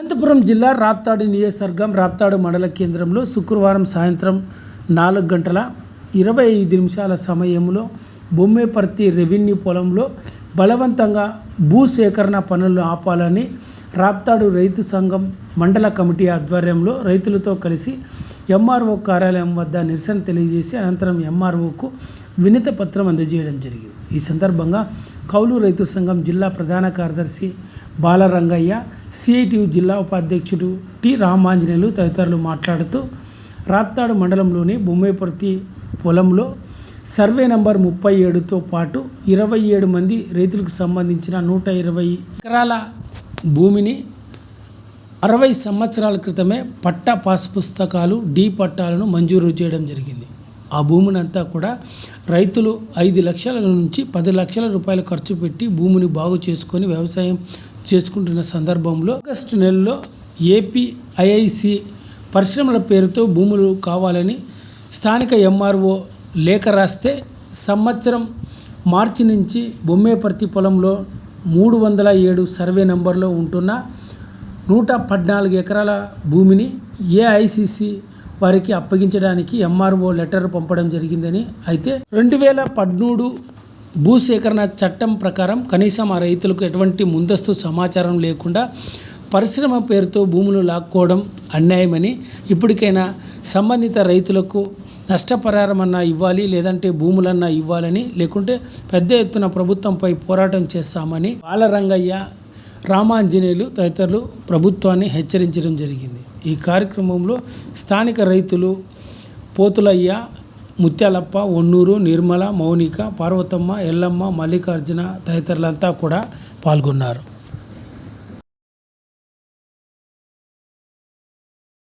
అనంతపురం జిల్లా రాప్తాడు నియోజకవర్గం రాప్తాడు మండల కేంద్రంలో శుక్రవారం సాయంత్రం 4:25 సమయంలో బొమ్మేపర్తి రెవెన్యూ పొలంలో బలవంతంగా భూసేకరణ పనులను ఆపాలని రాప్తాడు రైతు సంఘం మండల కమిటీ ఆధ్వర్యంలో రైతులతో కలిసి ఎంఆర్ఓ కార్యాలయం వద్ద నిరసన తెలియజేసి అనంతరం ఎంఆర్ఓకు వినతి పత్రం అందజేయడం జరిగింది. ఈ సందర్భంగా కౌలు రైతు సంఘం జిల్లా ప్రధాన కార్యదర్శి బాలరంగయ్య, సిఐటియు జిల్లా ఉపాధ్యక్షుడు టి రామాంజనేయులు తదితరులు మాట్లాడుతూ రాప్తాడు మండలంలోని బొమ్మేపర్తి పొలంలో సర్వే నంబర్ 37తో పాటు 27 మంది రైతులకు సంబంధించిన 120 ఎకరాల భూమిని 60 సంవత్సరాల క్రితమే పట్టా పాస్ పుస్తకాలు డి పట్టాలను మంజూరు చేయడం జరిగింది. ఆ భూమిని అంతా కూడా రైతులు 5 లక్షల నుంచి 10 లక్షల రూపాయలు ఖర్చు పెట్టి భూమిని బాగు చేసుకొని వ్యవసాయం చేసుకుంటున్న సందర్భంలో ఆగస్టు నెలలో ఏపీఐఐసి పరిశ్రమల పేరుతో భూములు కావాలని స్థానిక ఎంఆర్ఓ లేఖ రాస్తే సంవత్సరం మార్చి నుంచి బొమ్మేపర్తి పొలంలో 307 సర్వే నంబర్లో ఉంటున్న 114 ఎకరాల భూమిని ఏఐసిసి వారికి అప్పగించడానికి ఎంఆర్ఓ లెటర్ పంపడం జరిగిందని, అయితే 2013 భూసేకరణ చట్టం ప్రకారం కనీసం ఆ రైతులకు ఎటువంటి ముందస్తు సమాచారం లేకుండా పరిశ్రమ పేరుతో భూములు లాక్కోవడం అన్యాయమని, ఇప్పటికైనా సంబంధిత రైతులకు నష్టపరిహారం అన్నా ఇవ్వాలి, లేదంటే భూములన్నా ఇవ్వాలని, లేకుంటే పెద్ద ఎత్తున ప్రభుత్వంపై పోరాటం చేస్తామని బాలరంగయ్య, రామాంజనేయులు తదితరులు ప్రభుత్వాన్ని హెచ్చరించడం జరిగింది. ఈ కార్యక్రమంలో స్థానిక రైతులు పోతులయ్య, ముత్యాలప్ప, ఒన్నూరు, నిర్మల, మౌనిక, పార్వతమ్మ, ఎల్లమ్మ, మల్లికార్జున తదితరులంతా కూడా పాల్గొన్నారు.